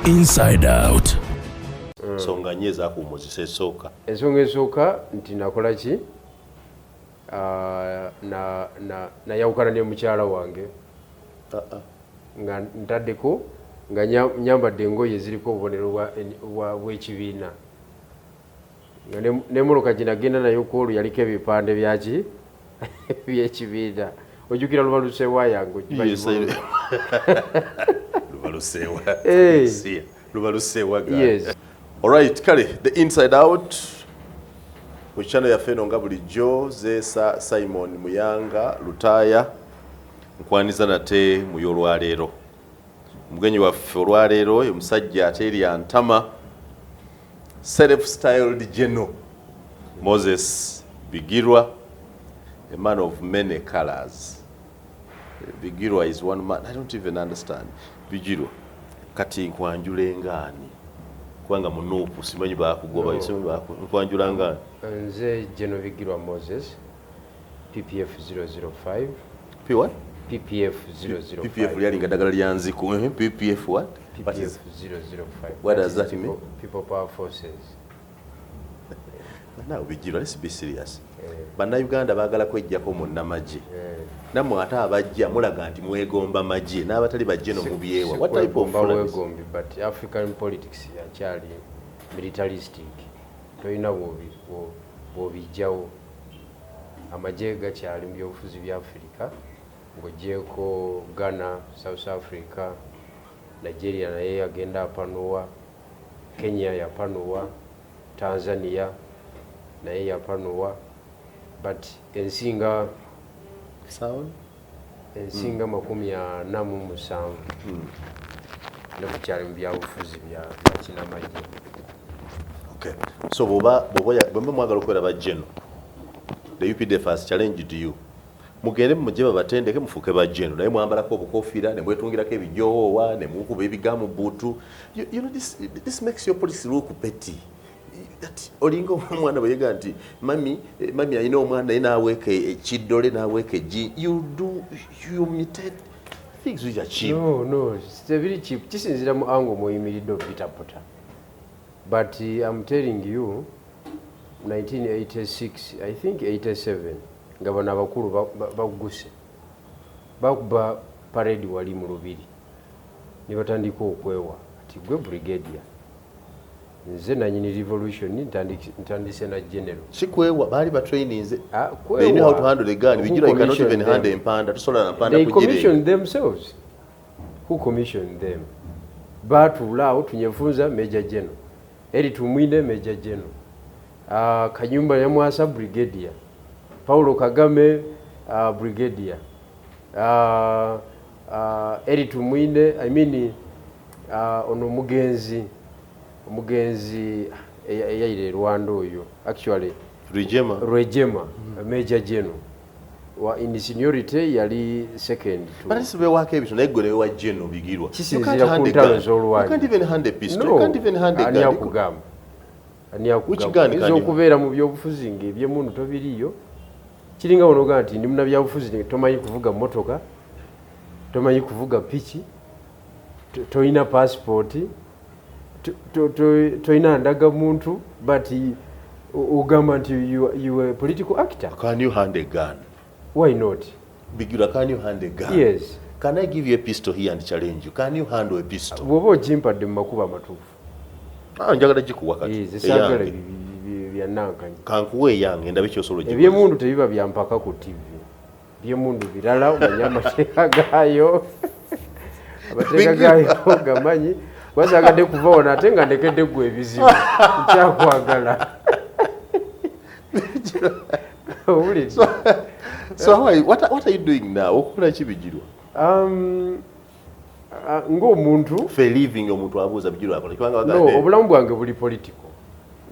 Inside Out. Ensonga nnyo ezaakuwummuzisa esooka. Ensonga esooka nti nakola ki nayawukana ne mukyala wange nga ntaddeko nga nyambadde engoye eziriko obubonero bw'ekibiina nga n'emmotoka gye nagenda nayo koolu yaliko ebipande byaki by'ekibiina ojjukira lubalusewa yange lubalusewa yes. Alright, kale, the Inside Out mu channel yaffe eno nga bulijjo Zeesa Simon Muyanga Lutaaya nkwaniza nate mu y'olwaleero. Mugenyi waffe olwaleero omusajja ateerya ntama self-styled General Moses Bigirwa, a man of many colors. Bigirwa is one man, I don't even understand. Bigirwa, kati nkwanjula engaani kubanga mu NUP simanyi baakugoba nkwanjula ngaani. Nze General Bigirwa Moses, PPF 005. P what? PPF 005. PPF yalinga ddagala lya nziku. PPF what? PPF 005. What does that mean? People Power Forces. Now Bigirwa, let's be serious. Bannayuganda baagala kwejjako munnamagye. Nammwe ate abajja mulaga nti mwegomba magye n'abatali bajje no mubyewa. What type of wegombi? But African politics yakyali militaristic. Toyina bw'obijjawo. Amagye gakyali mu byobufuzi bya Africa. Ng'oggyeko Ghana, South Africa, Nigeria naye yagenda apanuwa, Kenya yapanuwa, Tanzania naye yapanuwa, but ensinga ,47 nebukyali mu byabufuzi bya kinamagye. Okay. So bw'oba mwagala okweraba General, the UPDF has challenged you. Mugende mujje babatendeke mufuuke ba General naye mwambalako obukofiira ne mwetungirako ebijoowa ne mukuba ebigamu butu. You know this makes your policy look petty. Olinga omwana bwe yega nti mami alina omwana naye n'aweeka ekiddole n'aweeka eggi. You imitate things which are cheap. No, it's very cheap. Kisinzira mu ango muyimiridde obitapota. But I'm telling you, 1986, I think 87, nga bano abakulu baguse bakuba parade wali mu Lubiri ne batandika okwewa ati gwe brigadier nze nanyini revolution ntandise na general. Kikwewa baali ba trainings. They know how to handle the gun. Bigirwa cannot even handle empanda. Tusola na mpanda kujire. They commissioned themselves. Who commissioned them? Batulao tunyefunza Major General. Eri tumwine Major General. Kanyumba ya Mwasa brigadier. Paulo Kagame brigadier. Eri tumwine ono mugenzi eyayire Rwanda oyo actually Rwejema Major General wa in seniority yali second to. But this is where work ebito naye gwe wa General Bigirwa. Kisinzira ku ntalo z'olwanyi. You can't even hand a pistol. You can't even hand a gun. Ani akugamba ezokubeera mu byobufuzi ng'ebyemundu tobiriyo. Kiringa onoga nti ndi muna byabufuzi tomanyi kuvuga motoka, tomanyi kuvuga piki, toyina passport, toyina ndaga muntu, but ugamba nti you are a political actor. Can you hand a gun? Why not? Bigirwa, can you hand a gun? Yes. Can I give you a pistol here and challenge you? Can you handle a pistol? Bwoba ogimpadde mu makubo amatuufu. Njagala gikuwa kati. Esagala byannankanya. Kankuwa eyange ndabe kyosolo gye. Ebyemundu tebiba byampaka ku TV. Ebyemundu birala omanya amateeka gaayo. Amateeka gaayo gamanyi. Wasagadde kuva wano ate nga ndekedde ggwe ebizibu. Nkyakwagala. So what are you doing now? Okukola ki Bigirwa? Ng'omuntu for living omuntu abuuza Bigirwa akola kubanga bagamba. No, obulamu bwange buli political.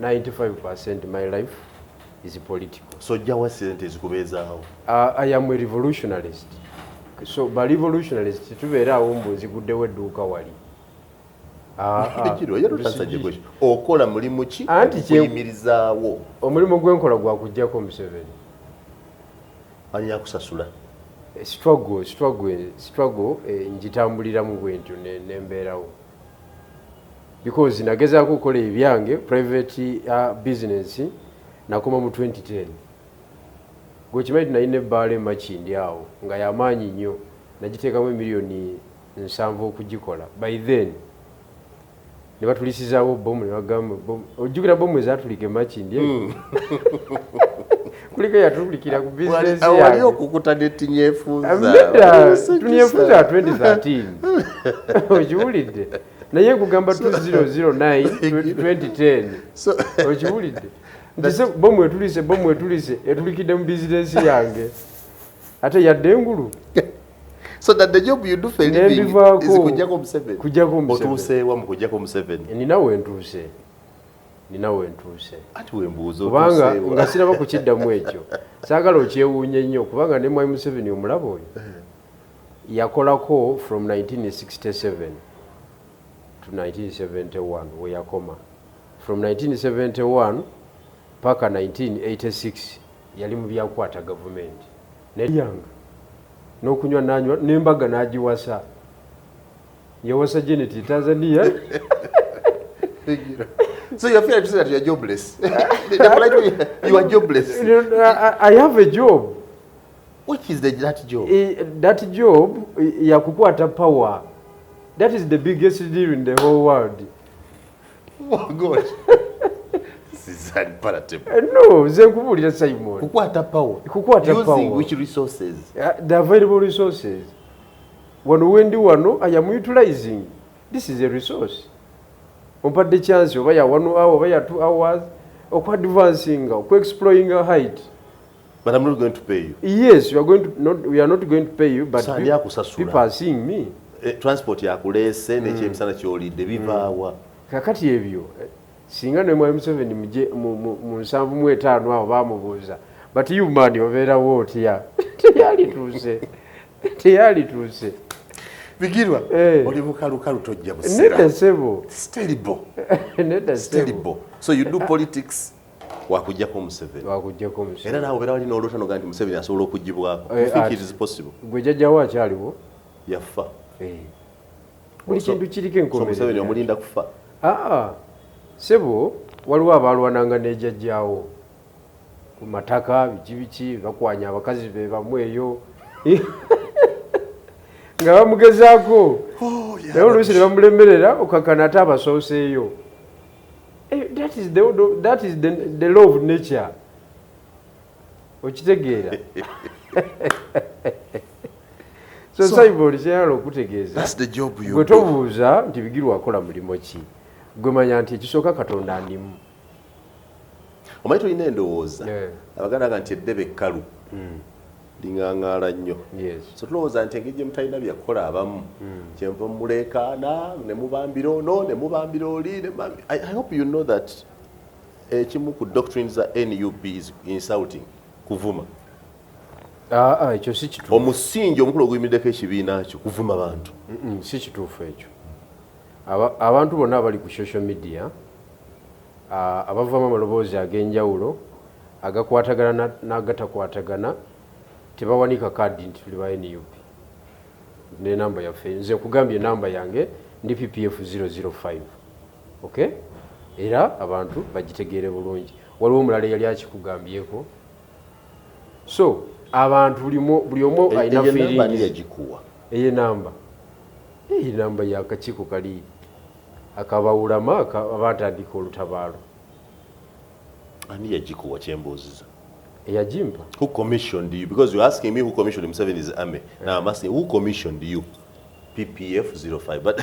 95% my life is political. So jawa sente ezikubeezaawo. I am a revolutionarist. So by revolutionarist tubeeraawo mbweziguddewo edduuka wali. Bigirwa yalotansajja question. Okola mulimu ki okuyimirizaawo? Omulimu gwenkola gwa kuggyako Museveni. Ani yakusasula? Struggle njitambuliramu bwentyo nembeerawo. because nagezaako okukola ebyange private business nakoma mu 2010 gwekimanyi nalina ebbaala emakindi awo nga yamaanyi nnyo nagiteekamu emiliyoni 7 okugikola by then ne batulisizaawo bomu ne bagamba ojjukira bomu ezatulika emakindi kuliko yatulikira ku bizinesi awali okukuta netinyefuza tunyefuza 2013 okiwulidde naye kugamba 2009 2010 okiwulidde nti bomu etulise etulikidde mu bizinesi yange ate yadde engulu so that the job you do for living is kujjako Museveni otuuseewa mu kujjako Museveni ninawe ntuuse ati wembuuza kubanga nga siraba kukiddamu ekyo saagala okyewuunye nnyo kubanga ne mwami Museveni omulaba oyo yakolako from 1967 to 1971 we yakoma from 1971 paka 1986 yali mu byakwata gavumenti neyanga n'okunywa nanywa n'embaga n'agiwasa yawasa Janet Tanzania. So you feel to say that you are jobless? You are jobless. I have a job. Which is that job? That job yakukwata power. That is the biggest deal in the whole world. Oh God. This is unpalatable. No, zenkubulira Simon. Kukwata power. Using which resources? The available resources. Wano I am utilizing. This is a resource. Ompadde chance oba ya 1 hour oba ya 2 hours advancing exploring a height. But I'm not going to pay you. Yes, we are not going to pay you, but people are seeing me. Transport yakulese n'ekyemisana ky'olidde bivaawa. Kakati ebyo singa ne mwami Museveni mu 75 awo baamubuuza but you man obeerawo otya teyalituuse Bigirwa oli bukalukalu tojja busera. Nedda ssebo. Terrible. So you do politics wakujjako Museveni. Era naawe obeera walina olwota noga nti Museveni asobola okugibwako. You think it is possible? Gwe jjajjawo akyaliwo? Yafa. Buli kintu kiriko enkomerero. Museveni omulinda kufa. Ssebo waliwo abaalwananga n'ejjajjaawo ku mataka biki bakwanya abakazi be bamu eyo nga bamugezaako naye oluusi ne bamulemerera okakana ate abasooseeyo. That is the law of nature. Okitegeera? So Simon kyeyala okutegeeza gwe tobuuza nti Bigirwa akola mulimo ki gwe manya nti ekisooka Katonda andimu. Omanyi tulina endowooza abaganda nti eddebe ekkalu liŋŋaŋŋaala nnyo. So tulowooza nti engeri gye mutalina byakukola abamu kyenva muleekaana ne mubambira ono ne mubambira oli. I hope you know that ekimu ku doctrines za NUP is insulting, kuvuma. Ekyo si kituufu. Omusingi omukulu oguyimiriddeko ekibiina kyo kuvuma bantu. Si kituufu ekyo. Abantu bonna abali ku social media abavamu amaloboozi ag'enjawulo agakwatagana n'agatakwatagana tebawanika kaadi nti tuli ba NUP n'enamba yaffe. Nze nkugambye enamba yange ndi PPF 005. Okay? Era abantu bagitegeere bulungi. Waliwo omulala yali akikugambyeko. So abantu buli omu alina feeling eyo namba. Eyo namba y'akakiiko kali akabawulama abatandika olutabaalo. Ani yagikuwa kyembuuziza? Eyagimpa. Who commissioned you? Because you're asking me who commissioned Museveni's army. Now I'm asking who commissioned you? PPF 05. But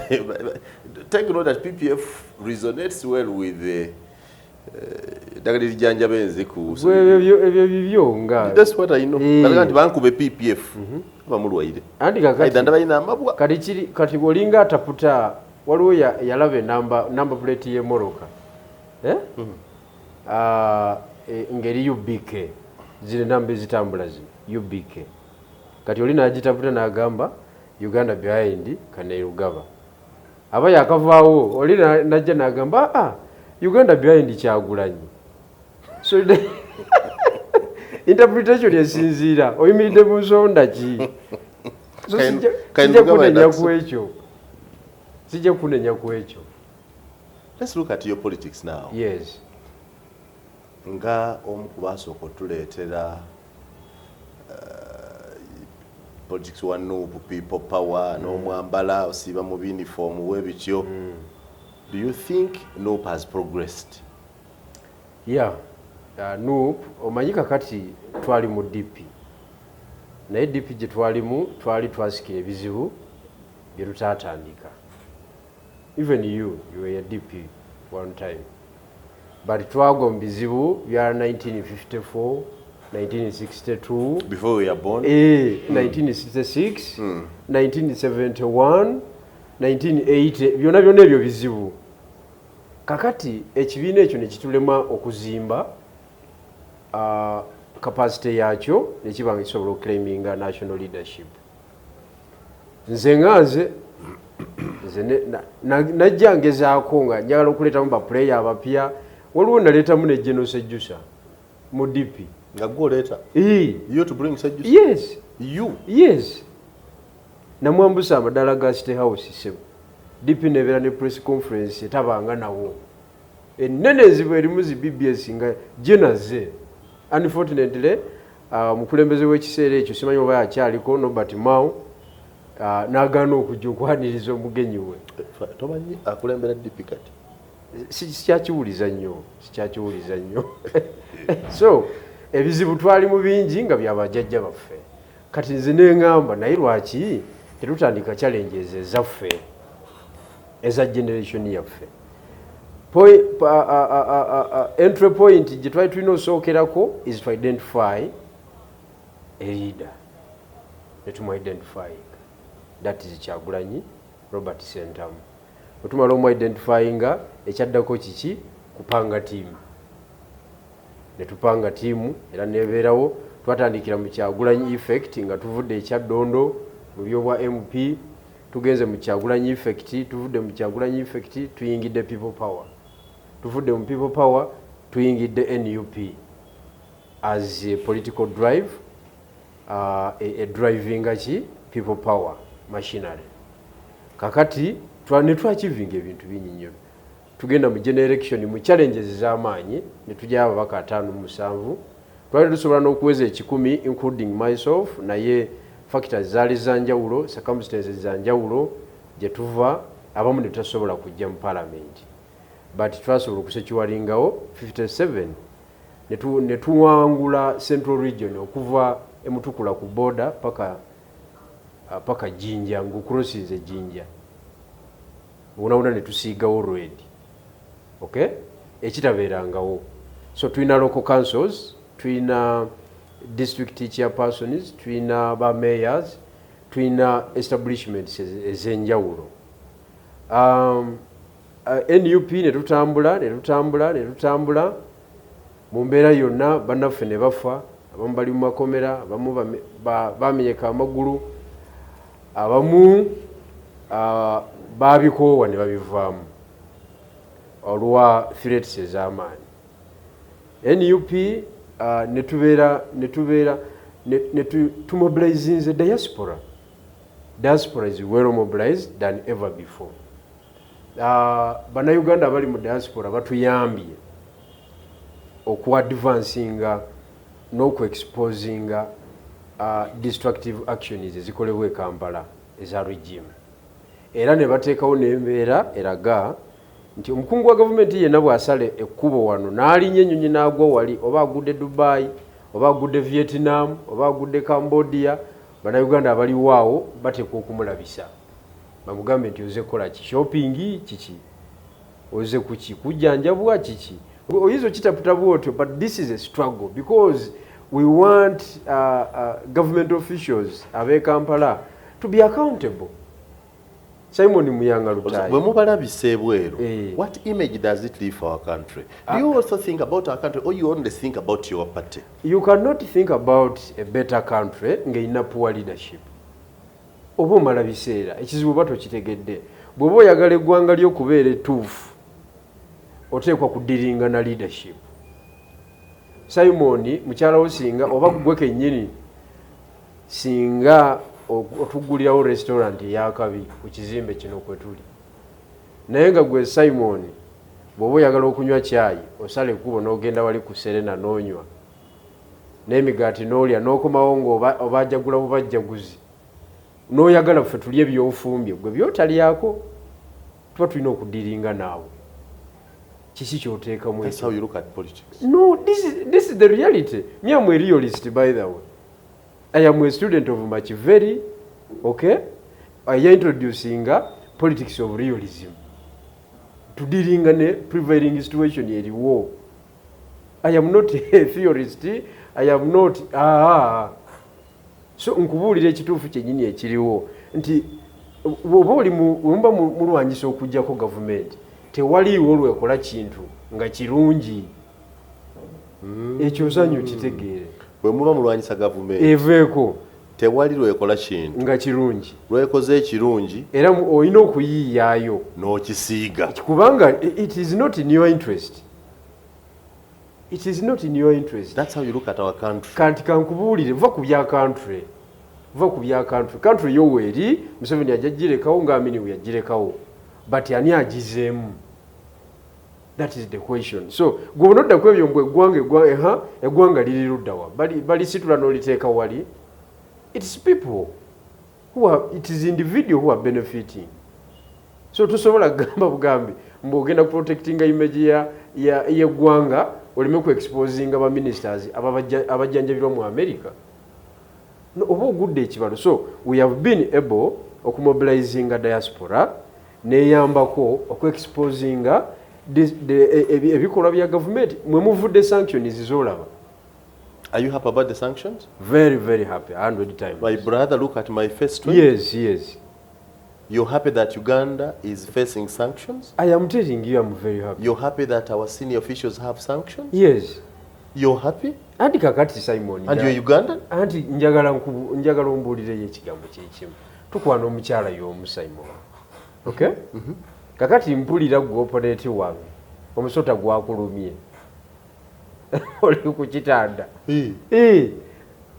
take note that PPF resonates well with the Dagadi Janja Benziku. That's what I know. Nti bankube PPF. Bamulwaire. Andi kati bolinga ataputa waliwo yalaba number plate ye Moroka. Ngeri UBK. Zile namba ezitambula zino UBK. Kati oli n'agitaputa n'agamba Uganda behind Kainerugaba. Aba yakavaawo oli najja n'agamba Uganda behind Kyagulanyi. So interpretation esinziira oyimiridde mu nsonda ki? So sijja kunenya ku ekyo. Let's look at your politics now. Yes. Nga omu kubasooka otuleetera politics wa NUP, people power, n'omwambala osiiba mu uniform webityo. Do you think NUP has progressed? Yeah. NUP omanyi kakati twali mu DP. Naye DP gye twalimu twali twasikira ebizibu bye tutaatandika. Even you were a DP one time. But twagwa mu bizibu bya 1954, 1962. Before we were born? 1966, 1971, 1980. Byonna ebyo bizibu. Kakati ekibiina ekyo ne kitulema okuzimba capacity yakyo ne kiba kisobola okclaiminga national leadership. Nze najja ngezaako nga njagala okuleetamu bapuleya abapya, waliwo naleetamu ne Geno Sejjusa mu DP. Nga gw'oleeta? You to bring Sejjusa? Yes. You? Yes. Namwambusa amadala ga State House sebo. DP nebeera ne press conference etabanga nawo. Ennene ezibu erimu zi BBS nga Genaze. Unfortunately, mukulembeze w'ekiseera ekyo simanyi oba yakyaliko Nobert Mao n'agaana okujja okwaniriza omugenyi we. Tomanyi akulembera DP kati? Sikyakiwuliza nnyo. So, ebizibu twali mu bingi nga byabajjajja baffe. Kati nze neŋŋamba naye lwaki tetutandika challenges ezaffe eza generation yaffe. Entry point gye twali tulina osookerako is to identify a leader. Netumuidentifying. That is Kyagulanyi Robert Sentamu. Otumala omu-identifyinga ekyaddako kiki kupanga tiimu. Ne tupanga tiimu era nebeerawo twatandikira mu Kyagulanyi effect nga tuvudde ekyaddondo mu byobwa MP, tugenze mu Kyagulanyi effect, tuvudde mu Kyagulanyi effect tuyingidde people power. Tuvudde mu people power tuyingidde NUP as a political drive, a driving people power machinery. Kakati netwachivinga ebintu bingi nnyo. Tugenda mu general election mu challenges z'amaanyi ne tujja ababaka 5-7. Twali tusobola n'okuweza 10 including myself, naye factors zaali zanjawulo, circumstances zanjawulo gye tuva abamu ne tutasobola kujja mu parliament. But twasobola okusekiwalingawo 57 ne tuwangula Central Region okuva emutukula ku border paka Jinja, ng'ocrossinze Jinja. Wona ne tusiigawo road. Okay? Ekitabeerangawo. So tulina local councils, tulina district chairpersons, tulina ba mayors, tulina establishments ez'enjawulo. NUP ne tutambula mu mbeera yonna bannaffe ne bafa, abamu bali mu makomera, abamu bamenyeka amagulu, abamu babikoowa ne babivaamu olwa threats ez'amaanyi. NUP tumobilizinze diaspora. Diaspora is well mobilized than ever before. Bannayuganda abali mu diaspora batuyambye okuadvancinga n'okuexposinga destructive actions ezikolebwa e Kampala eza regime. Era ne bateekawo n'embeera eraga nti omukungu wa gavumenti yenna bw'asala ekkubo wano n'alinnya ennyonyi n'agwa wali, oba agudde Dubai, oba agudde Vietnam, oba agudde Cambodia, bannayuganda abaliwo awo bateekwa okumulabisa. Bamugambe nti oze kukola ki? Shopping kiki? Oze kuki? Kujjanjabwa kiki? Oyinza okitaputabwa otyo, but this is a struggle because we want government officials ab'e Kampala to be accountable. Simon Muyanga Lutayi. When mubalabise ebweru, what image does it leave for our country? Do you also think about our country or you only think about your party? You cannot think about a better country ng'erina poor leadership. Oba omala biseera ekizibu bato kitegedde. Bw'oba oyagala eggwanga ly'okubeera ettuufu oteekwa kudiringa na leadership. Simon mukyala wo singa oba gwe kennyini singa otuggulirawo restaurant ey'akabi ku kizimbe kino kwe tuli, naye nga gwe Simon bw'oba oyagala okunywa caayi osala ekkubo n'ogenda wali ku Serena n'onywa n'emigaati n'olya n'okomawo ng'obajjagula bubajjaguzi n'oyagala ffe tulye ebyofumbye gwe byotalyako tuba tulina okudiringa naawe kiki kyoteekamu That's how you look at politics. No, this is the reality. Me, I'm a realist, by the way. I am a student of Machiavelli, okay? I am introducing politics of realism. To dealing in a prevailing situation in war. I am not a theorist. I am not... So, nkubulira ekituufu kyennyini ekiriwo nti bw'oli mulwanyisa okuggyako gavumenti tewaliiwo olwekola kintu nga kirungi ekyo ozanyu kitegeere bwe muba mulwanyisa gavumenti eveeko tewali lwekola kintu nga kirungi lwekoze ekirungi era olina okuyiiyaayo n'okisiiga kubanga it is not in your interest. It is not in your interest. That's how you look at our country. Kanti kankubuulire va ku bya country. Va ku bya country. Country yo weeri Museveni ajagirekawo ng'Amini yagirekawo. But ani agizeemu? That is the question. So gwe nodda ku ebyo mbwe eggwanga liri ludda wa bali situla n'oliteeka wali. It's people who are, it is individual who are benefiting. So tusobola gamba bugambi mbogenda protectinga image ya gwanga olime ku exposing aba ministers abajjanjabirwa mu America. No, oba ogudde ekibalo. So we have been able okumobilizing a diaspora neyambako okuexposing ebikolwa bya government mwe muvudde sanctions zolaba. Are you happy about the sanctions? Very, very happy. 100 times. My brother, look at my face too. Yes, yes. You're happy that Uganda is facing sanctions? I am telling you, I'm very happy. You're happy that our senior officials have sanctions? Yes. You're happy? Anti kakati Simon. And you're Ugandan? Anti njagala ombuulire ekigambo kyekimu. Tukwana omukyala y'omu Simon. Okay? Kakati mpulira gwe opponent wange. Omusota gwakulumye. Oli ku kitanda.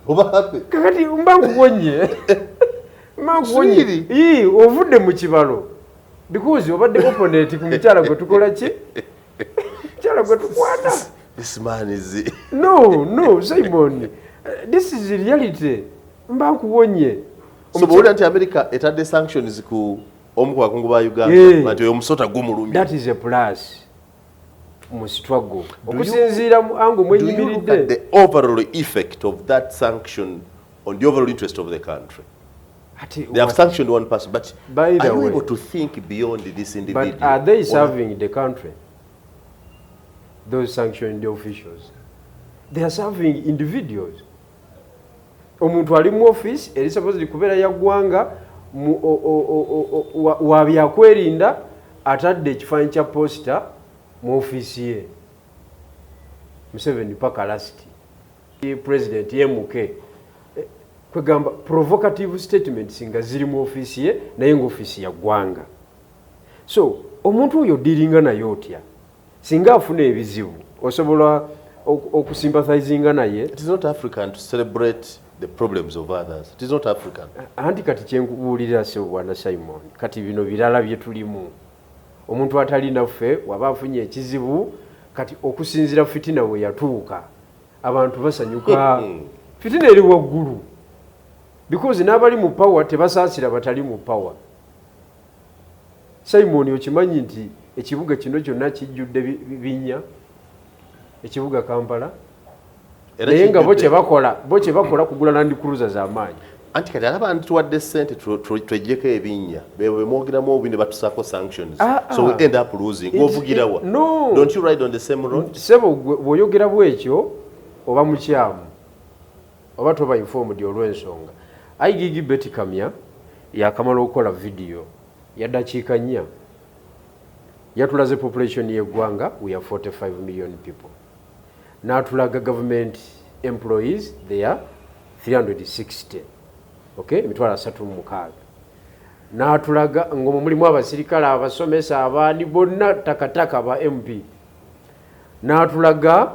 Oba happy? Kakati mbanguwonye. Mbanguwonye. Ovudde mu kibalo. Because obadde opponent ku mukyala gwe tukola ki? Mukyala gwe tukwana. This man is... No, Simon. This is the reality. Mbanguwonye. So bw'oli anti America etadde sanctions ku omu ku bakungu ba Uganda. But oyo omusota gumulumye. That is a plus. Mu struggle. Okusinziira mu ango mwenyimiridde. Do you look at the overall effect of that sanction on the overall interest of the country? They have sanctioned one person, but are you able to think beyond this individual? But are they serving the country? Those sanctioned officials. They are serving individuals. Omuntu ali mu office eri supposed kubeera ya ggwanga wa byakwerinda atadde ekifaananyi kya posta mu office ye. Museveni paka last president MK kwegamba provocative statements nga ziri mu office ye naye ng'office ya ggwanga. So omuntu oyo dealinga naye otya singa afuna ebizibu osobola okusympathizinga naye. It is not African to celebrate the problems of others. It is not African. Anti kati kyenkubuulira Bwana Simon kati bino birala bye tulimu. Omuntu atali naffe waba afunye ekizibu kati okusinzira fitina we yatuuka abantu basanyuka. Fitina eri waggulu because n'abali mu power tebasaasira batali mu power. Simon okimanyi nti ekibuga kino kyonna kijjudde binnya ekibuga Kampala naye nga bo kye bakola kugula Land Cruiser z'amaanyi. Anti kati abantu tuwadde ssente tweggyeko ebinnya bemwogeramu obubi ne batusaako sanctions. So we end up losing. Ovugirawa. No. Don't you ride on the same road? Sebo bw'oyogera bwekyo oba mukyamu oba toba informed olw'ensonga. Aigigi Betty Kamya yakamala okukola video ya dakiika 4 yatulaze population y'eggwanga we are 45 million people. N'atulaga government employees they are 360. Okay, emitwalo 36. N'atulaga ng'omwo mulimu abasirikale abasomesa abaani bonna takataka ba MP. N'atulaga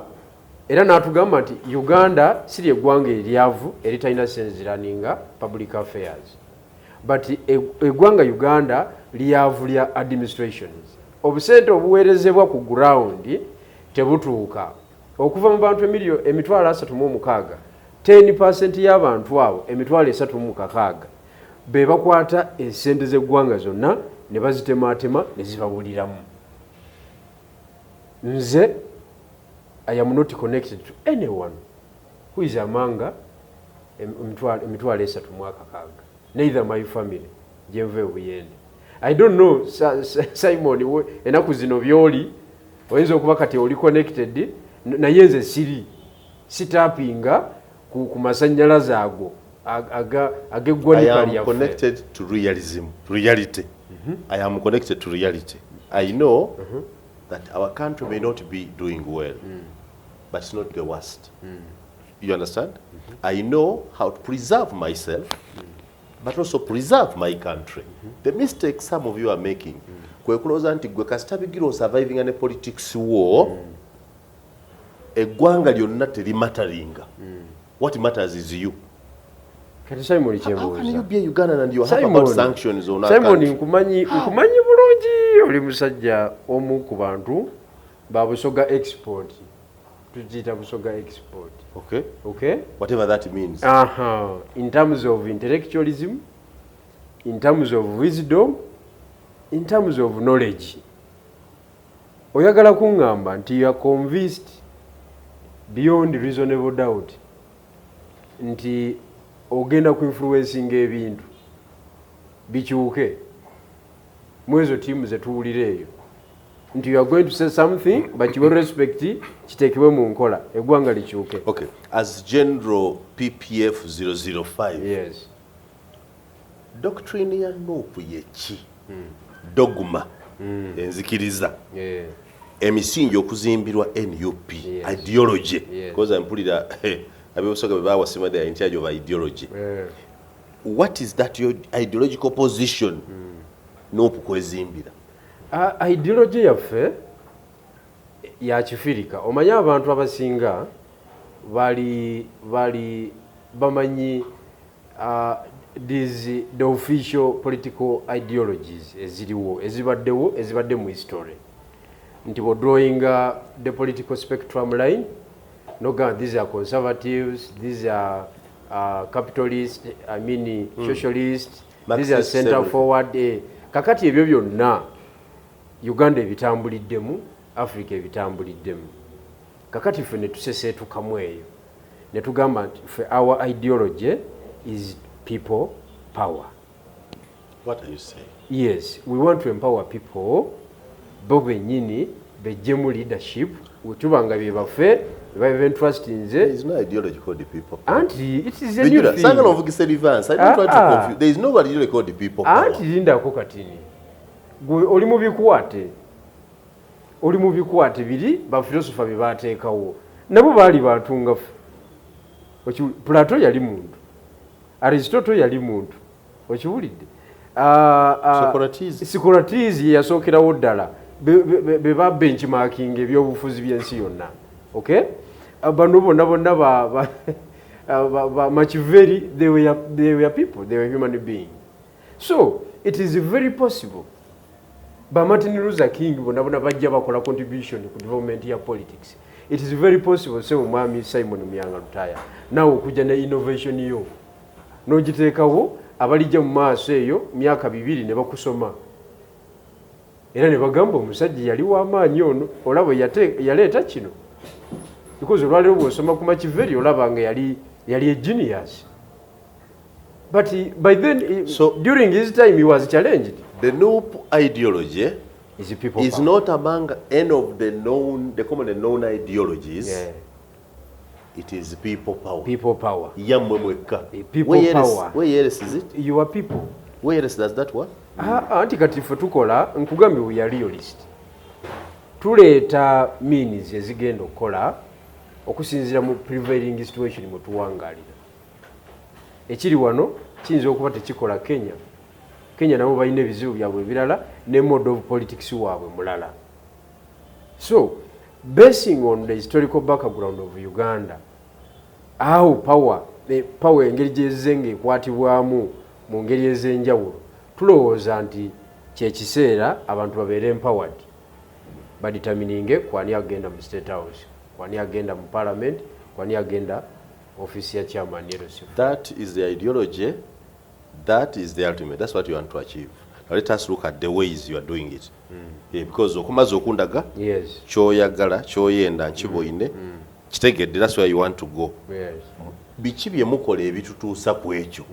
era n'atugamba nti Uganda siri eggwanga eryavu eritalina senziraninga public affairs. But eggwanga Uganda lyavu lya administrations. obusente obuweerezebwa ku ground tebutuuka okuva mu bantu emitwalo 36 10% y'abantu abo emitwalo 36 be bakwata esente z'eggwanga zonna ne bazitematema ne zibabuliramu. Nze I am not connected to anyone who is among emitwalo 36 neither my family jenve obuyende. I don't know Simon enaku zino byoli oyinza okuba kati oli connected naye nze sitapinga ku masannyalaze ago ageggwanika lyaffe. I am connected to reality. I am connected to reality. I know that our country may not be doing well, but it's not the worst. You understand? I know how to preserve myself, but also preserve my country. The mistake some of you are making, kwekuloza nti gwe kasita Bigirwa surviving a politics war, eggwanga lyonna terimataringa. What matters is you. Simon, how can you be a Ugandan and you have about sanctions on our country? Simon, nkumanyi bulungi oli musajja omu ku bantu ba busoga export. Tujita busoga export. Okay. Okay? Whatever that means. In terms of intellectualism, in terms of wisdom, in terms of knowledge. Oyagala kungamba nti you are convinced beyond reasonable doubt nti ogenda ku influencing ebintu bikyuke mwezo timu zetuwulira eyo nti you are going to say something but you will respect kitekebwe mu nkola eggwanga likyuke. Okay, as General PPF 005, yes, doctrine ya NUP yeki dogma enzikiriza emisingi okuzimbirwa NUP ideology, because I'm putting that abebusoga bebawasima they are in charge of ideology. What is that your ideological position NUP kwezimbira? Ideology yaffe ya kifirika omanya abantu abasinga bali bamanyi the official political ideologies ezibadde mu history nti drawing the political spectrum line noga these are conservatives, these are capitalists, I mean socialists, these are center forward. Kakati ebyo byonna Uganda ebitambuliddemu, Africa ebitambuliddemu. Kakati ffe ne tuseseetukamu eyo ne tugamba nti our ideology is people power. What are you saying? Yes, we want to empower people bo bennyini bejjemu leadership utubanga bye baffe baba trust in there is no ideology called the people power. Anti it is a new thing. Sanga novugisa advance. I don't try to confuse. There is no ideology called the people power. Anti linda ko katini. Gwe oli mu bikwate biri ba philosopher be bateekawo nabo baali batunga Plato yali muntu, Aristotle yali muntu, okiwulidde Socrates yasookerawo ddala be ba benchmarking ebyobufuzi byensi yonna. Okay, bano bonna ba Machiavelli, they were people, they were human beings. So it is very possible ba Martin Luther King bonna bajja bakola contribution ku development ya politics. It is very possible say omwami Simon Myanga Lutaya nawe okujja ne innovation yo n'ogiteekawo abalijja mu maaso eyo myaka 2 ne bakusoma era ne bagamba omusajja yali w'amaanyi ono olabo yaleeta kino because olwaleero bw'osoma ku Machiavelli olaba nga yali a genius, but by then during his time he was challenged. The NUP ideology is not among any of the commonly known ideologies. Yeah. It is people power. People power. People power. Where else is it? You are people. Where else does that work? Anti kati ffe tukola nkugambye we are realist. Tuleeta means ezigenda okukola okusinziira mu prevailing situation mu tuwangaalira. Ekiri wano kiyinza okuba tekikola Kenya. Kenya nabo balina ebizibu byabwe ebirala ne mode of politics waabwe mulala. So basing on the historical background of Uganda, how power engeri gyezzenga ekwatibwamu mu ngeri ez'enjawulo, tulowooza nti kye kiseera abantu babeere empowered badetermininge kwani agenda mu State House, kwani agenda mu Parliament, kwani agenda office ya chairman LCF. That is the ideology. That is the ultimate. That's what you want to achieve. Now let us look at the ways you are doing it. Yeah, because okumaze okundaga, yes, kyoyagala, kyoyenda, nkiboine, kitegedde, that's where you want to go. Yes. Biki bye mukola ebitutuusa ku ekyo?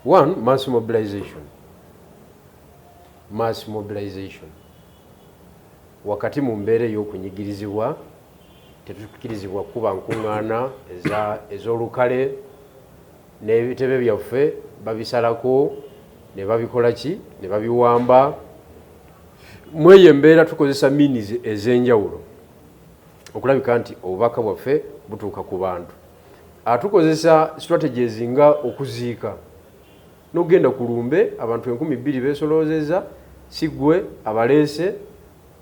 One, mass mobilization. Mass mobilization. Wakati mu mbeera y'okunyigirizibwa, tetukirizibwa kuba nkuŋŋaana ez'olukale n'ebitebe byaffe babisalako ne babikola ki ne babiwamba. Mweyo embeera tukozesa means ez'enjawulo okulabika nti obubaka bwaffe butuuka ku bantu. Tukozesa strategies nga okuziika n'ogenda ku lumbe abantu 2,000 beesoloozezza, sigwe abaleese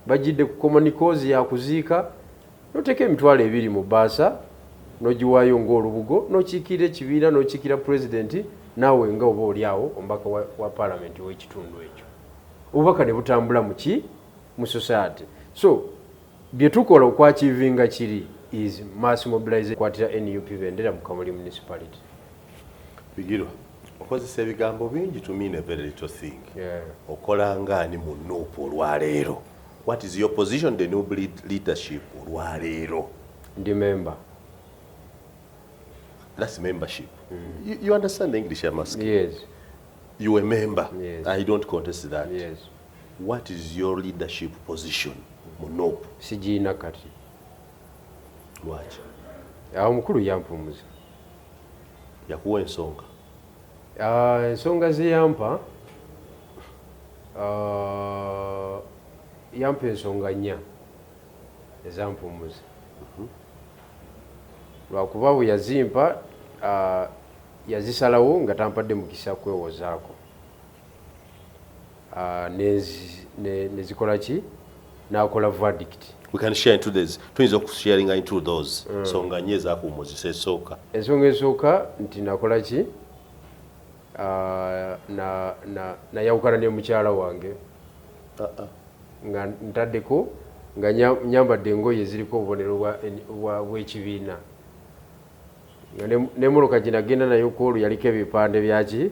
bajidde ku common cause ya kuziika, noteeka emitwalo 2 mu baasa n'ogiwaayo ng'olubugo n'okiikira ekibiina n'okiikira president naawe nga oba oli awo omubaka wa parliament w'ekitundu ekyo. Obubaka ne butambula mu society. So bye tukola okwachivinga kiri is mass mobilization kwatira NUP bendera mu Kamuli municipality. Bigirwa, okozesa ebigambo bingi to mean a very little thing. Yeah. Okola ngani mu NUP olwaleero? What is your position, the NUP leadership olwaleero? Ndi member. That's membership. You understand the English, I'm asking? Yes. You a member. Yes. I don't contest that. Yes. What is your leadership position mu NUP? Sigiina kati. Lwaki? Omukulu yampumuza. Yakuwa ensonga? Ensonga zeyampa yampa ensonga 4 ezampumuza. Lwakuba bwe yazimpa yazisalawo nga tampadde mukisa kwewozaako. Nezikola ki? Nakola verdict. We can share into this. Twinza sharing into those. Ensonga 4 ezakuwumuzisa esooka. Ensonga esooka nti nakola ki? Nayawukana ne mukyala wange. Nga ntaddeko nga nyambadde engoye ziriko obubonero bw'ekibiina. Nemoloka ginagenda nayo koolu yaliko ebipande byaki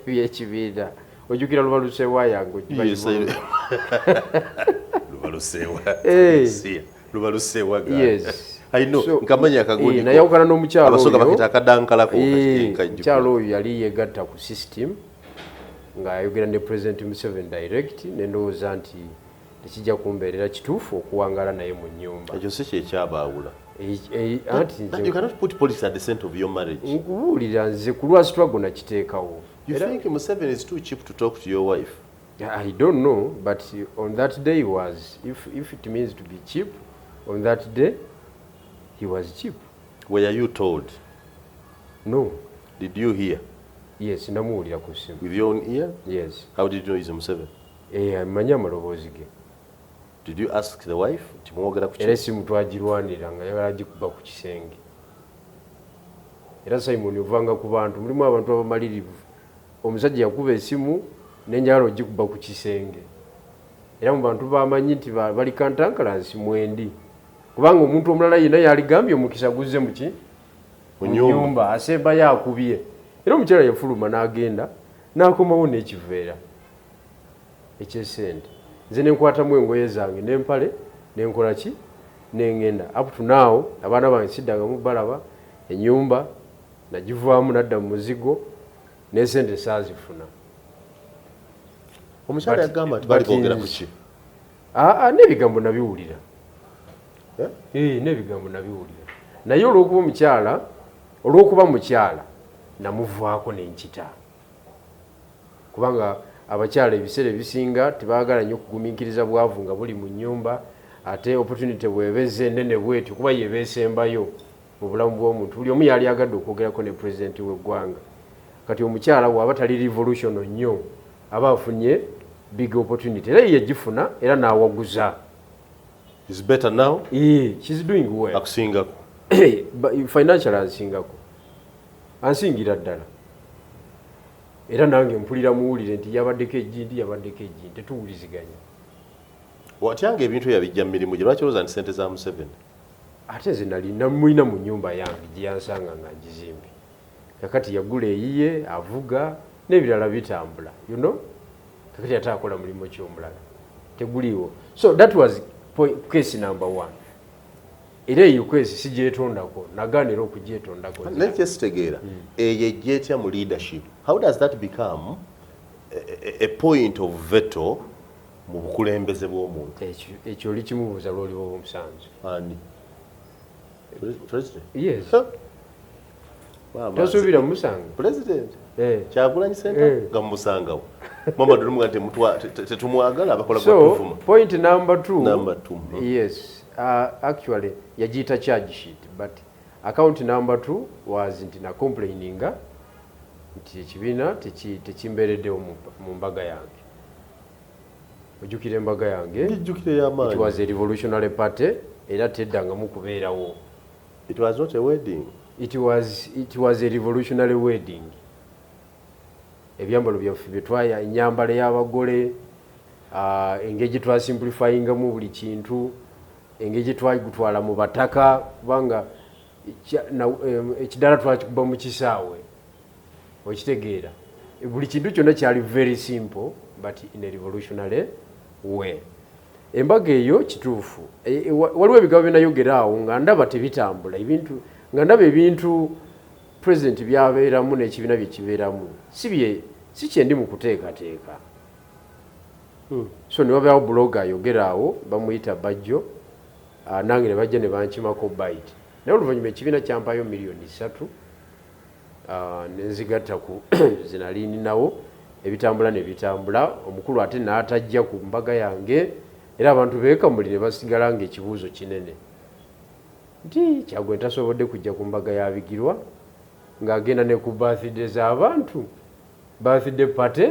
by'ekibiina. Ojjukira Lubalusewa yange Lubalusewa yes. I know. So, nkamanya akagundi nayawukana n'omukyalo oyo. Abasoga bakita akadankalako. Mukyalo oyo yali yegatta ku system ng'ayogera ne President Museveni direct, nendowooza nti tekijja kumbeerera kituufu okuwangaala naye mu nnyumba. Ekyo si kyekyabawula. You cannot put politics at the center of your marriage. Nkubuulira nze ku lwa struggle nakiteekawo. You think Museveni is too cheap to talk to your wife? I don't know, but on that day he was. If it means to be cheap, on that day he was cheap. Were you told? No. Did you hear? Yes, namuwulira ku ssimu. With your own ear? Yes. How did you know he's Museveni? Amanyi amaloboozi ge. Did you ask the wife? Era essimu twagirwanira nga yagala gikuba ku kisenge. Era Simon ovanga ku bantu, mulimu abantu abamalirivu. Omusajja yakuba essimu n'enjala ogikuba ku kisenge. Era mu bantu bamanyi nti bali kantankalansi mwendi. Kubanga omuntu omulala yenna yaligambye omukisa guzze mu ki? Mu nnyumba asemba yakubye. Era omukyala yafuluma n'agenda n'akomawo n'ekiveera eky'essente. Nze ne nkwatamu engoye zange n'empale n'enkola ki? N'engenda. Up to now abaana bange siddangamu balaba, ennyumba nagivaamu nadda mu muzigo n'essente saazifuna. Omukyala yagamba nti bali boogera ku ki? N'ebigambo nabiwulira. N'ebigambo nabiwulira. Naye olw'okuba mukyala namuvaako n'enkita. Kubanga abakyala ebiseera ebisinga tebaagala nnyo okugumiikiriza bwavu nga buli mu nnyumba, ate opportunity bwebeze ennene bwetyo kuba yebeesembayo mu bulamu bw'omuntu. Buli omu yali agadde okwogerako ne pulezidenti w'eggwanga. Kati omukyala bw'aba tali revolution nnyo aba afunye big opportunity. Era yagifuna era n'awaguza. Is better now? She's doing well. Akusingako. Financial ansingira ddala. Era nange mpulira muwulire nti yabaddeko ejjindi tetuwuliziganya. watyanga ebintu yabijja mu mirimu gye lwaki olowooza nti ssente za Museveni? Ate nze nali namulina mu nnyumba yange gye yansanga nga ngizimbye. Kakati yagula eyiye avuga n'ebirala bitambula, you know, kakati ate akola mulimu ky'omulala teguliiwo. So that was case number 1. Era eyo case sigyetondako, nagaanira okugyeetondako. Naye sitegeera eyo ejjeetya mu leadership, how does that become a point of veto mu bukulembeze bw'omuntu? Ekyo oli kimubuuza lw'oliba omusanzu. Ani? President? Yes. Tosuubira mumusanga? President? Kyagulanyi Ssentamu nga mumusangawo. Mama Dulumu tetumwagala abakola gwa tuvuma. So, point number 2. Number 2. Yes. Actually, yagiyita charge sheet, but account number 2 was nti na complaininga nti ekibiina tekimbeereddewo mu mbaga yange. Ojjukira embaga yange? Ngijjukire y'amaanyi. It was a revolutionary party, era teddangamu kubeerawo. It was not a wedding. It was a revolutionary wedding. Ebyambalo byaffe bye twaya, ennyambala y'abagole, engeri gye twasimplifyingamu buli kintu, engeri gye twagutwala mu bataka, kubanga ekidala twakikuba mu kisaawe. Okitegeera. Buli kintu kyonna kyali very simple, but in a revolutionary way. Embaga eyo kituufu. Waliwo ebigambo byenayogera awo nga ndaba tebitambula. Nga ndaba ebintu president byabeeramu n'ekibiina bye kibeeramu. Si kyendi mu kuteekateeka. So ne wabaawo blogger ayogera awo, bamuyita Bajjo, nange ne bajja ne bankimako bite. Naye oluvannyuma ekibiina kyampayo miliyoni 3, nenzigatta ku zinalini nawo, ebitambula ne bitambula, omukulu ate n'atajja ku mbaga yange, era abantu beekamuli ne basigala ng'ekibuuzo kinene. Nti Kyagulanyi tasobodde kujja ku mbaga ya Bigirwa, ng'agenda ne ku birthday z'abantu. Birthday party,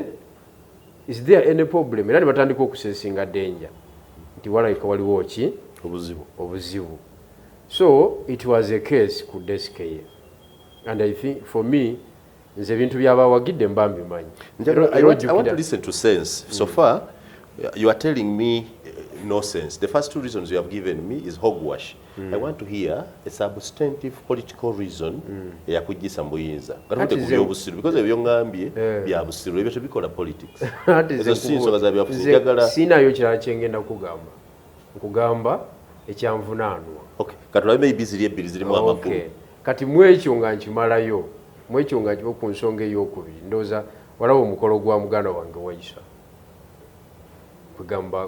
is there any problem? Era ne batandika okuseesinga danger. Nti walabika waliwo ki? Obuzibu. So, it was a case ku desk ye. And I think, for me, nze ebintu by'abawagidde mba mbimanyi. I want to listen to sense. So far, you are telling me no sense. The first 2 reasons you have given me is hogwash. I want to hear a substantive political reason yakugisa mbuyinza. Because ebyo ngambye bya busiru ebyo tebikola politics. Sinayo kirala kyengenda kugamba. Nkugamba ekyanvunaanwa. Okay. Katulabe maybe ziri ebbiri zirimu amakulu. Kati mwekyo nga nkimalayo. Mwekyo nga kiba ku nsonga ey'okubiri. Ndowooza walaba omukolo gwa muganda wange Waiswa. Kugamba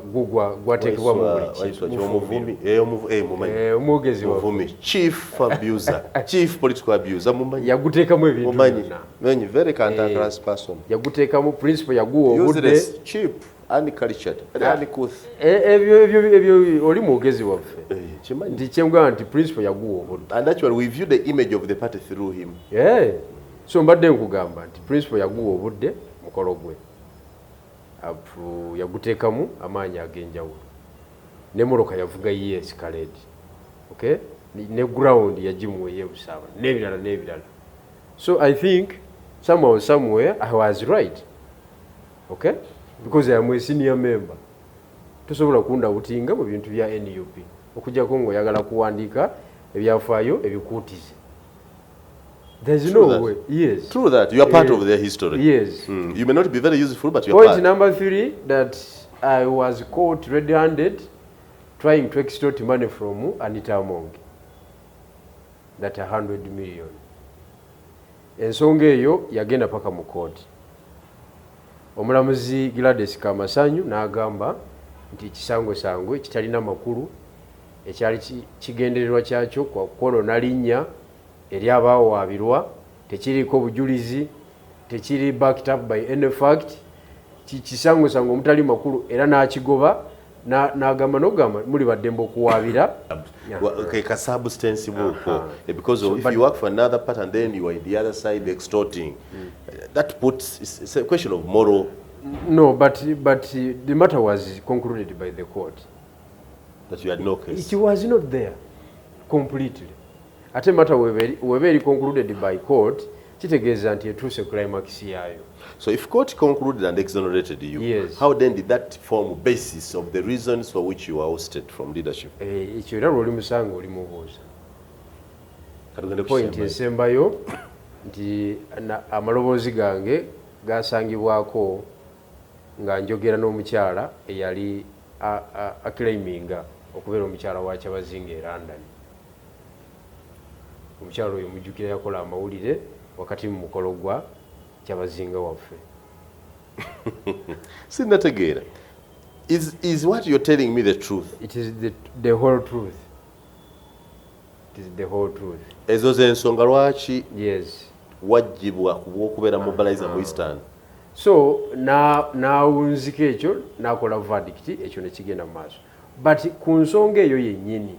gwateekebwa mu buli kintu. Omwogezi wavumi. Chief abuser. Chief political abuser. Yaguteekamu ebintu byonna. Very cantankerous person. Yaguteekamu principle yaguwa obudde. Cheap. Uncultured. Ebyo oli mwogezi waffe. Nti kyemugamba nti principle yaguwa obudde. And actually we view the image of the party through him. So mbadde nkugamba nti principle yaguwa obudde mukolo gwe. Yaguteekamu amaanyi ag'enjawulo. Ne moroka yavuga yes kaledi. Okay? Ne ground yagimuwa eyebusaaba. N'ebirala. So I think somehow somewhere I was right. Okay? Because I am a senior member. Tosobola kundawutinga mu bintu bya NUP. Okujjako ng'oyagala kuwandiika ebyafaayo ebikuutize. There's no way. Yes. True that. You are part of their history. Yes. You may not be very useful, but you are part. Point number 3, that I was caught red-handed trying to extort money from Anita Amongi. That 100 million. Ensonga eyo yagenda paka mu court. Omulamuzi Gladys Kamasanyu n'agamba nti kisangwe kitalina makulu ekyali kigendererwa kyakyo kwa kwolona linnya eri abaawaabirwa, tekiriko bujulizi, tekiri backed up by any fact, kisangwe omutali makulu, era n'akigoba n'agamba n'ogamba muli baddembe okuwaabira. Okay, substance because if you work for another part and then you are in the other side extorting, that puts, it's a question of moral. No, but the matter was concluded by the court. That you had no case. It was not there completely. Ate matter were very concluded by court, kitegeeza nti etuuse climax yayo. So if court concluded and exonerated you, yes. How then did that form basis of the reasons for which you were ousted from leadership? Ekyo era lw'oli musango oli mubuuza. Point esembayo nti amaloboozi gange gasangibwako nga njogera n'omukyala eyali aclaiminga okubeera omukyala wa Kyabazinga e London. Omukyala oyo mujjukira yakola amawulire wakati mu mukolo gwa Kyabazinga waffe. Sinnategeera. Is what you're telling me the truth? It is the whole truth. It is the whole truth. Ezo ze nsonga lwaki yes. wajjibwa okubeera mobilizer mu Eastern. So naawunzika ekyo nakola verdict ekyo ne kigenda mu maaso. But ku nsonga eyo yennyini,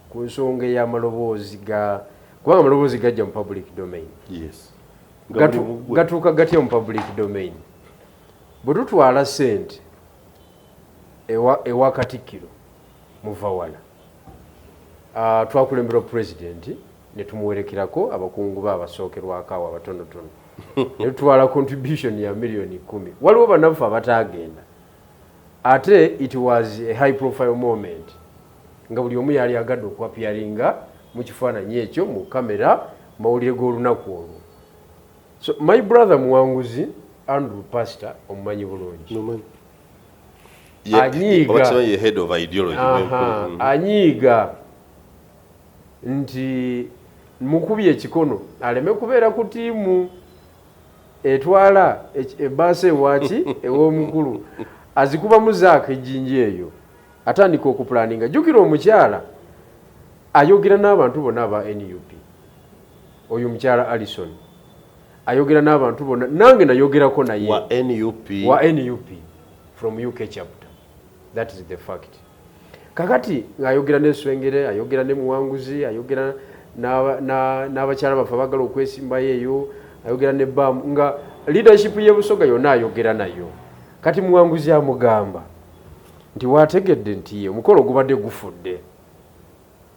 ku nsonga y'amaloboozi kubanga amaloboozi gajja mu public domain. Yes. Gatuuka gatya mu public domain. Bwe tutwala ssente ewa Katikkiro muva wala. Twakulembera pulezidenti ne tumuwerekerako abakungu be abasookerwako awo abatonotono. Ne tutwala contribution ya million 10. Waliwo bannaffe abataagenda. Ate it was a high profile moment. Nga buli omu yali agadde okwapiyaringa mu kifaananyi ekyo mu kamera mawulire g'olunaku olwo. So my brother muwanguzi Andrew Pastor omumanyi bulungi. Anyiiga nti mukubye ekikono aleme kubeera ku tiimu etwala ebbaasa ewaki ew'omukulu azikubamu zaaka ejjinja eyo atandika okupulaninga. Jjukira omukyala ayogera n'abantu bonna aba NUP, oyo mukyala Alison ayogera n'abantu bonna, nange nayogerako naye wa NUP from UK chapter. That is the fact. Kakati ng'ayogera n'Eswengere, ayogera ne Muwanguzi, ayogera n'abakyala baffe abagala okwesimbayo eyo, ayogera ne BAM, nga leadership y'Ebusoga yonna ayogera nayo. Kati Muwanguzi amugamba nti waategedde nti omukolo gubadde gufudde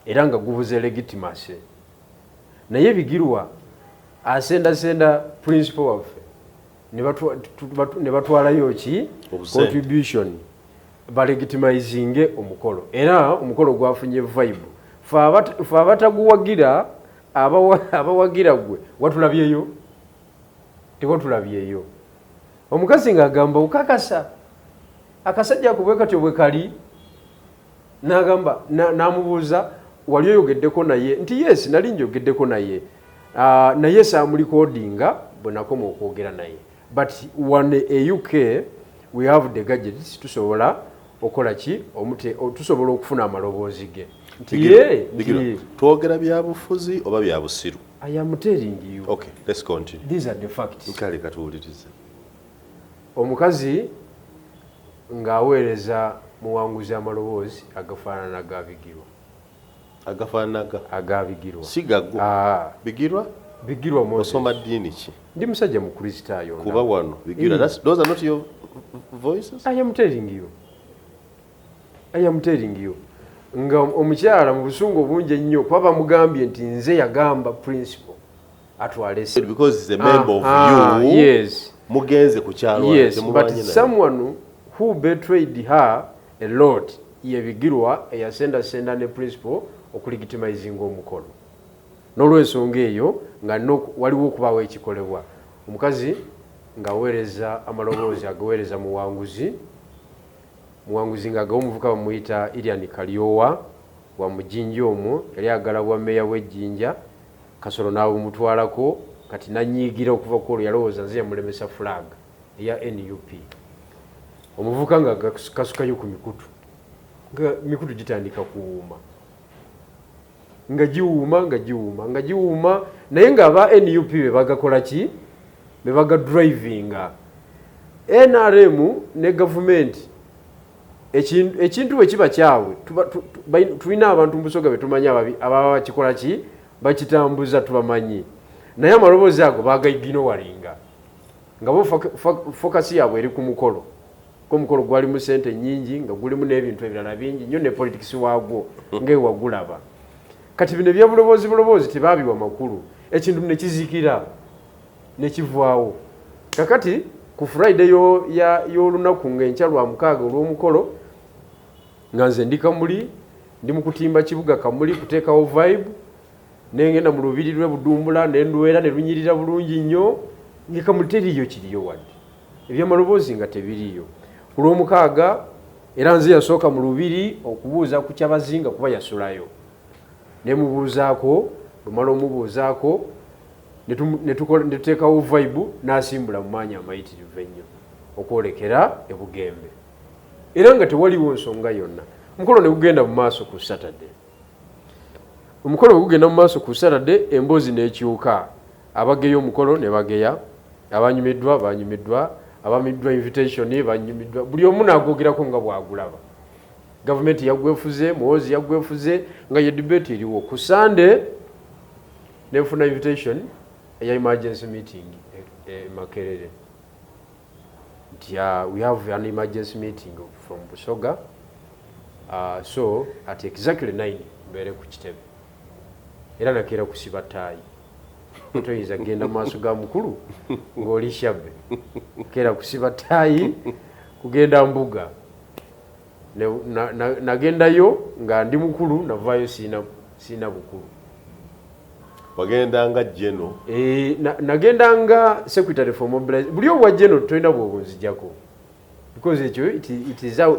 era nga gubuze legitimacy. Naye Bigirwa asendasenda principal waffe ne batwalayo ki contribution balegitimizinge omukolo, era omukolo gwafunye vibe. Fe abataguwagira abawagira gwe watulabyeyo tewatulabyeyo. Omukazi ng'agamba okakasa akasajja akubwe katyo bwe kali n'agamba n'amubuuza wali oyogeddeko naye nti yes nali njogeddeko naye naye saamulikodinga bwe nakoma okwogera naye. But one a UK we have the gadgets tusobola okola ki tusobola okufuna amaloboozi ge. Twogera byabufuzi oba byabusiru? I am telling you. Okay, let's continue. These are the facts. Nkale katuwulirize. Omukazi ng'aweereza Muwanguzi amaloboozi agafaanana ga Bigirwa. Aga Bigirwa. Si gago. Bigirwa? Bigirwa Moses. Osoma ddiini ki? Ndi musajja mu Kristaayo. Kuba wano Bigirwa. Those are not your voices? I am telling you. Nga omukyala mu busungu obungi ennyo kuba bamugambye nti nze yagamba principal atwale se. Because he's a member of you. Yes. Mugenze ku kyalo. Yes, but someone who betrayed her a lot ye Bigirwa eyasenda ne principal okulegitimizinga omukolo. N'olw'ensonga eyo nga waliwo okubaawo ekikolebwa. Omukazi ng'aweereza amaloboozi agaweereza Muwanguzi ng'agawa omuvuka bamuyita Irian Kalyowa wa Mujinja omwo yali agala bwa meeya w'Ejjinja Kasolo n'abumutwalako kati nanyiigira okuva ku olwo yalowooza nze yamulemesa flag eya NUP. Omuvuka nga kasukayo ku mikutu nga mikutu gitandika kuwuuma nga giwuuma naye ng'aba NUP be bagakola ki be baga drivinga. NRM ne gavumenti ekintu bwe kiba kyabwe tulina abantu mu Busoga be tumanyi ababa bakikola ki bakitambuza tubamanyi, naye amaloboozi ago bagaignooringa nga bo fokasi yaabwe eri ku mukolo. Omukolo gwalimu ssente nnyingi nga gulimu n'ebintu ebirala bingi nnyo ne politics waagwo ng'ewagulaba. Kati bino ebyabuloboozi tebaabiwa makulu, ekintu ne kizikira nekivaawo. Kakati ku Friday y'olunaku ng'enkya lwa mukaaga olw'omukolo nga nze ndi Kamuli ndi mu kutimba kibuga Kamuli kuteekawo vibe nengenda mu lubiri lw'e Budumbula ne ndwera ne lunyirira bulungi nnyo nga Kamuli teriyo kiriyo wadde ebyamaloboozi nga tebiriyo. Ku lw'omukaaga era nze yasooka mu lubiri okubuuza ku kyabazinga kuba yasulayo ne mubuuzaako lumala omubuuzaako ne tuteekawo vibe n'asimbula mu maanyi amayitirivu ennyo okwolekera e Bugembe era nga tewaliwo nsonga yonna. Omukolo ne gugenda mu maaso ku Saturday. Omukolo gugenda mu maaso ku Saturday, emboozi n'ekyuka. Abageya omukolo ne bageya, abanyumiddwa banyumiddwa, abamiddwa invitation banyumiddwa, buli omu n'agoogerako nga bw'agulaba. Gavumenti yaggwefuze, Muhoozi yaggwefuze nga ye debate eriwo. Ku Sunday nefuna invitation eya emergency meeting Makerere. We have an emergency meeting from Busoga. So at exactly 9 mbere ku kitebe. Era nakeera kusiba ttaayi. Toyinza genda maaso ga mukulu ng'oli shabbe. Keera kusiba ttaayi kugenda mbuga. Nagendayo nga ndi mukulu navaayo siina bukulu. Wagenda nga Geno? Nagenda nga secretary for mobilization. Buli owa Geno tolina bw'obunzijjako. Because it is how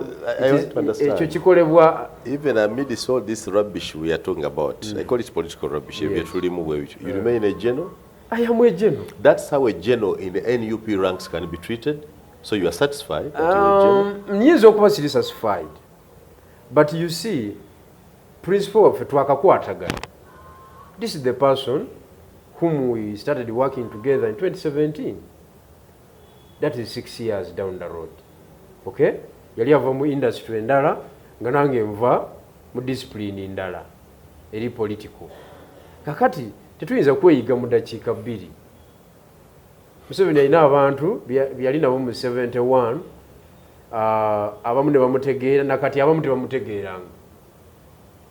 ekyo kikolebwa. Even amidst all this rubbish we are talking about, I call it political rubbish. Yes. You remain a Geno? I am a Geno. That's how a Geno in the NUP ranks can be treated. So you are satisfied that you are a Geno? Nyinza okuba siri satisfied. But you see, principle of twakakwatagana. This is the person whom we started working together in 2017. That is 6 years down the road. Okay? Yali ava mu industry endala nga nange nva mu discipline endala eri political. Kakati tetuyinza kweyiga mu dakiika 2. Museveni alina abantu byali nabo mu 71 abamu ne bamutegeera nakati abamu tebamutegeeranga.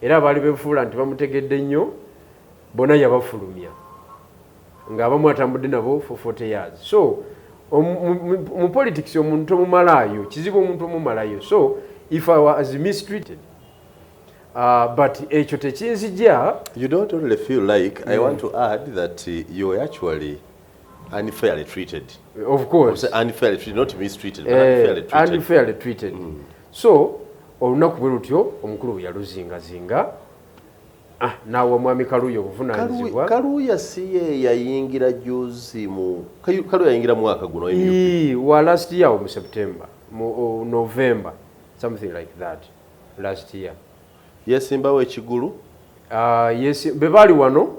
Era abaali beefuula nti bamutegedde nnyo bona yabafulumya ng'abamu atambudde nabo for 40 years. So mu politics omuntu tomumalayo kizibu omuntu omumalayo. So if I was mistreated but ekyo tekinzija. You don't really feel like I want to add that you were actually unfairly treated. Of course. Unfairly treated, not mistreated, but unfairly treated. Unfairly treated. So olunaku bwe lutyo omukulu yaluzingazinga. Nawe mwami Kaluuya obuvunaanyizibwa. Kaluuya si ye yayingira juzi mu Kaluuya yayingira mwaka guno wa last year mu September mu November something like that last year. Yesimbawo ekigulu. Yes, bebaali wano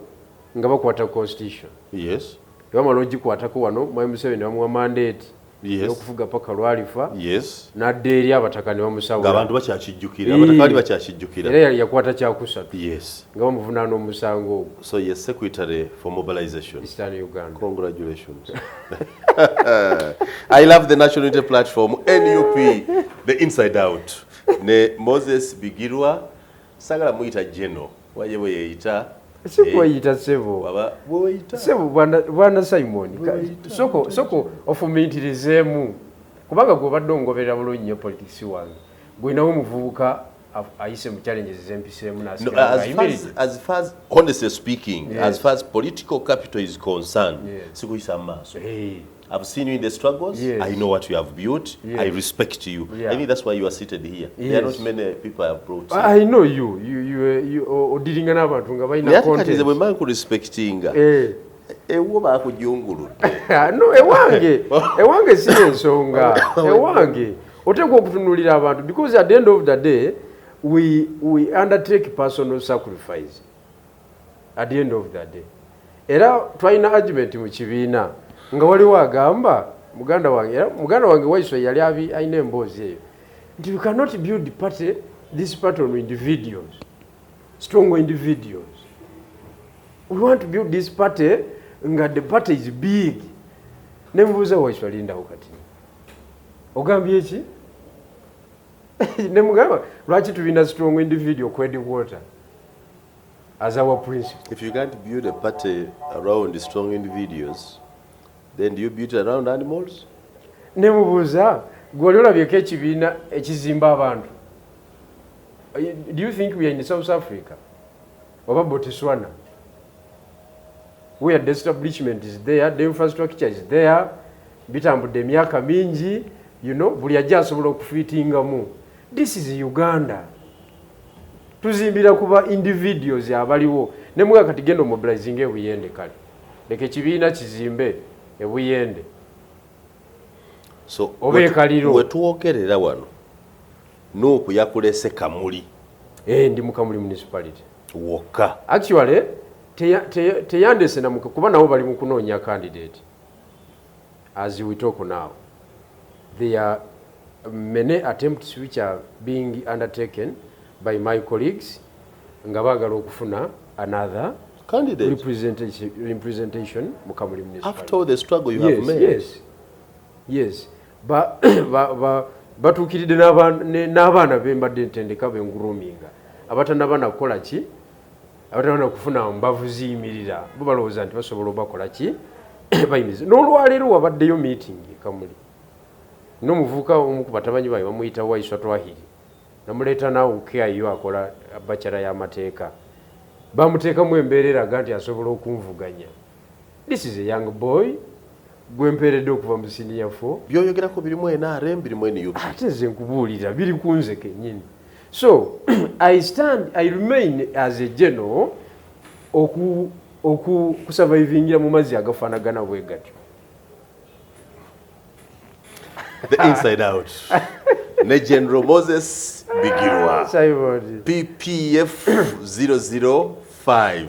nga bakwata constitution. Yes. Bamala ogikwatako wano Mwai Museveni bamuwa mandate. Yes. Okuvuga paka lwalifa. Yes. Nadde eri abataka ne bamusawula. Abantu bakyakijjukira, abataka bali bakyakijjukira. Era yakwata kyakusatu. Yes. Nga bamuvunaana omusango ogwo. So yes, Secretary for Mobilization. Eastern Uganda. Congratulations. I love the National Unity Platform, NUP, the inside out. Ne Moses Bigirwa, sagala muyita Geno. Waje bwe yeyita. Sikweyita Sebo. Sebo bwana Simon. Soko ofumintirizeemu. Kubanga gwobadde ongoberera bulungi nnyo politics wange. Gwinawo muvubuka ayise mu challenges zempiseemu n'asigala. As far as honestly speaking, yes. As far as political capital is concerned, sikuyisa maaso. I've seen you in the struggles. Yes. I know what you have built. Yes. I respect you. Yeah. I think that's why you are seated here. Yes. There are not many people I have brought. I know you. You dealing n'abantu nga balina content. Yati bwe manku respectinga. Ewo bakujunguludde. No, ewange si ensonga. Ewange oteekwa okutunulira abantu because at the end of the day we undertake personal sacrifice. At the end of the day. Era twalina argument mu kibiina. Nga waliwo agamba muganda wange Waiswa yali alina emboozi eyo nti you cannot build this party on individuals, strong individuals. We want to build this party nga the party is big. Nemubuuza Waiswa lindawo kati ogambye ki? Nemugamba lwaki tulina strong individual kwedi water as our principle. If you can't build a party around the strong individuals, Then do you build around animals? Ne mubuuza gwali olabyeko ekibiina ekizimba abantu. Do you think we are in South Africa? Oba Botswana? Where the establishment is there, the infrastructure is there, bitambudde emyaka mingi, you know, buli ajja asobola okufitingamu. This is Uganda. Tuzimbira kuba individuals abaliwo. Ne muga kati genda mobilizing ebuyende kale. Leke kibiina kizimbe ebuyende. So wetuwogerera wano NUP yakulese Kamuli. Ndi mu Kamuli municipality. Wokka. Actually, teyandese na kuba nabo bali mu kunoonya candidate. As we talk now, there are many attempts which are being undertaken by my colleagues nga baagala okufuna another candidate representation mu Kamuli municipality. After all the struggle you have made. Yes. Batuukiridde n'abaana bembadde ntendeka benguruminga abatanabana kukola ki abatanabana kufuna mbavu ziyimirira bo balowooza nti basobola obakola ki bayimiriza n'olwaleero wabaddeyo meeting Kamuli n'omuvubuka omu ku batabanyi bayo bamuyita Waiswa Twahiri namuleeta naawe ukeayo akola bacara y'amateeka bamuteekamu embeera eraga nti asobola okunvuganya. This is a young boy gwempeeredde okuva mu senior 4. Byoyogerako birimu NRM birimu NUP. Ate nze nkubuulira biri kunze kennyini. So I remain as a general kusurvivingira mu mazzi agafaanagana bwe gatyo. The inside out. Ne General Moses Bigirwa. PPF 005.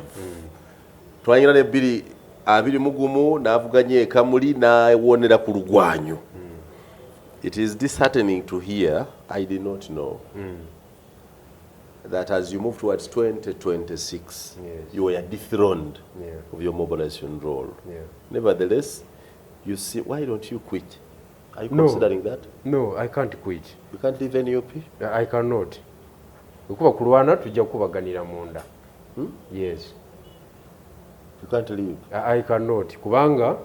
Twanyira ne biri abiri mugumu n'avuganye Kamuli n'awonera ku lugwanyo. It is disheartening to hear, I did not know, that as you move towards 2026, you are dethroned of your mobilization role. Nevertheless, you see, why don't you quit? Are you considering that? No, I can't quit. You can't leave NUP? I cannot. Okuba kulwana tujja kubaganira munda. Yes. You can't leave? I cannot. Kubanga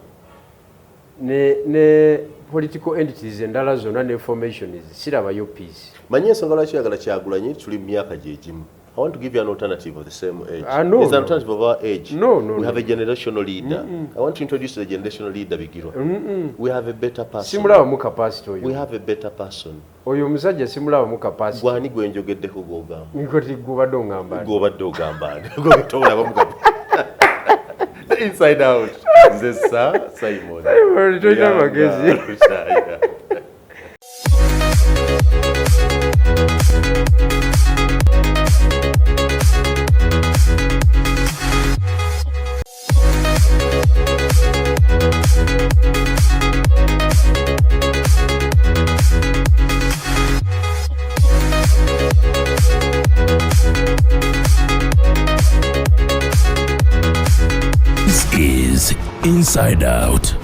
ne political entities endala zonna ne formation sirabayo peace. Manyi ensonga lwaki oyagala Kyagulanyi tuli mu myaka gye gimu. I want to give you an alternative of the same age. No, it's an alternative of our age. No. We have a generational leader. I want to introduce the generational leader, Bigirwa. We have a better person. Simulaba mu capacity oyo. We have a better person. Oyo musajja simulaba mu capacity. Gwani gwe njogeddeko gw'ogamba. Nkoti gubadde ogamba. Gw'obadde ogamba. Gwe tolaba mu The inside out. Nze Simon. Simon, tolina magezi. This is Inside Out.